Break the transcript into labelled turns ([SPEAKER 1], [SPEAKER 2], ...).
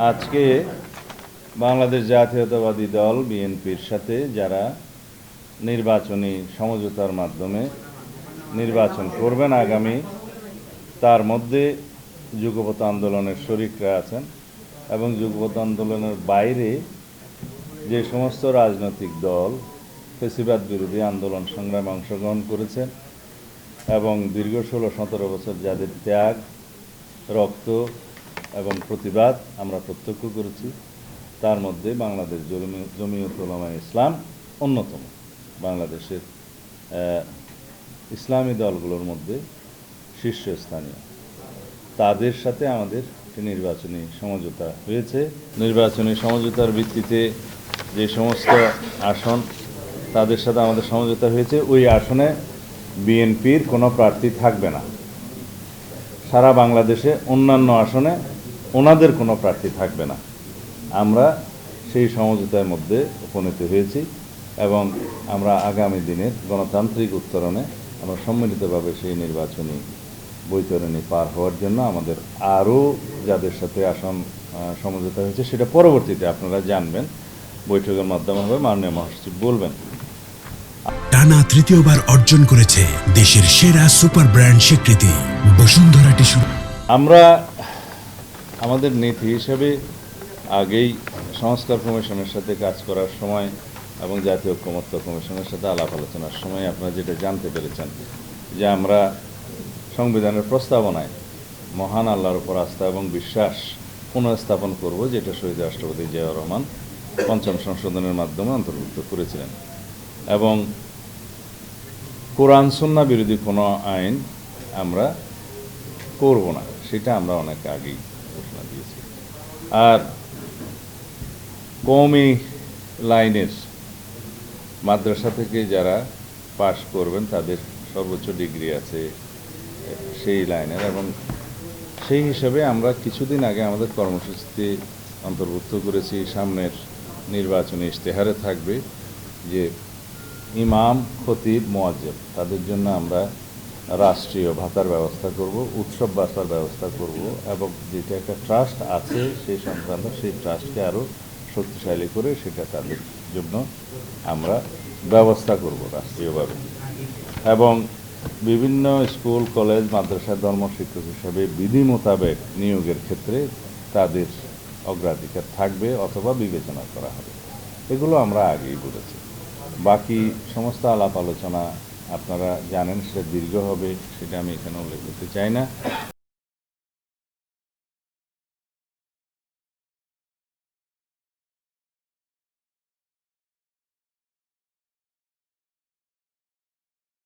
[SPEAKER 1] আজকে বাংলাদেশ জাতীয়তাবাদী দল বিএনপির সাথে যারা নির্বাচনী সমঝোতার মাধ্যমে নির্বাচন করবেন আগামী, তার মধ্যে যুগপৎ আন্দোলনের শরিকরা আছেন এবং যুগপৎ আন্দোলনের বাইরে যে সমস্ত রাজনৈতিক দল ফ্যাসিবাদ বিরোধী আন্দোলন সংগ্রামে অংশগ্রহণ করেছেন এবং দীর্ঘ 16-17 বছর যাদের ত্যাগ, রক্ত এবং প্রতিবাদ আমরা প্রত্যক্ষ করেছি, তার মধ্যে বাংলাদেশ জমিয়ত উলামায়ে ইসলাম অন্যতম। বাংলাদেশের ইসলামী দলগুলোর মধ্যে শীর্ষস্থানীয়। তাদের সাথে আমাদের একটি নির্বাচনী সমঝোতা হয়েছে। নির্বাচনী সমঝোতার ভিত্তিতে যে সমস্ত আসন তাদের সাথে আমাদের সমঝোতা হয়েছে, ওই আসনে বিএনপির কোনো প্রার্থী থাকবে না। সারা বাংলাদেশে অন্যান্য আসনে ওনাদের কোনো প্রার্থী থাকবে না। আমরা সেই সমঝোতার মধ্যে উপনীত হয়েছি এবং আমরা আগামী দিনের গণতান্ত্রিক উত্তরণে আমরা সম্মিলিতভাবে সেই নির্বাচনী বৈতরণী পার হওয়ার জন্য আমাদের আরও যাদের সাথে আসন সমঝোতা হয়েছে সেটা পরবর্তীতে আপনারা জানবেন, বৈঠকের মাধ্যমে হবে, মাননীয় মহাসচিব বলবেন।
[SPEAKER 2] টানা তৃতীয়বার অর্জন করেছে দেশের সেরা সুপার ব্র্যান্ড স্বীকৃতি বসুন্ধরা টিস্যু।
[SPEAKER 1] আমরা আমাদের নীতি হিসেবে আগেই সংস্কার কমিশনের সাথে কাজ করার সময় এবং জাতীয় ঐক্যমত্য কমিশনের সাথে আলাপ আলোচনার সময় আপনারা যেটা জানতে পেরেছেন যে আমরা সংবিধানের প্রস্তাবনায় মহান আল্লাহর উপর আস্থা এবং বিশ্বাস পুনঃস্থাপন করব, যেটা শহীদ রাষ্ট্রপতি জিয়াউর রহমান পঞ্চম সংশোধনের মাধ্যমে অন্তর্ভুক্ত করেছিলেন, এবং কোরআন সুন্নাহ বিরোধী কোনো আইন আমরা করব না, সেটা আমরা অনেক আগেই ঘোষণা দিয়েছি। আর কওমি লাইনের মাদ্রাসা থেকে যারা পাশ করবেন তাদের সর্বোচ্চ ডিগ্রি আছে সেই লাইনের, এবং সেই হিসাবে আমরা কিছুদিন আগে আমাদের কর্মসূচিতে অন্তর্ভুক্ত করেছি, সামনের নির্বাচনী ইশতেহারে থাকবে যে ইমাম, খতিব, মুয়াজ্জিন তাদের জন্য আমরা রাষ্ট্রীয় ভাতার ব্যবস্থা করব, উৎসব ভাতার ব্যবস্থা করব, এবং যেটা একটা ট্রাস্ট আছে সেই সংক্রান্ত সেই ট্রাস্টকে আরও শক্তিশালী করে সেটা তাদের জন্য আমরা ব্যবস্থা করব রাষ্ট্রীয়ভাবে। এবং বিভিন্ন স্কুল, কলেজ, মাদ্রাসার ধর্ম শিক্ষক হিসাবে বিধি মোতাবেক নিয়োগের ক্ষেত্রে তাদের অগ্রাধিকার থাকবে অথবা বিবেচনা করা হবে। এগুলো আমরা আগেই বলেছি। বাকি সমস্ত আলাপ আলোচনা আপনারা জানেন, সেটা দীর্ঘ হবে, সেটা আমি এখানে উল্লেখ করতে চাই না।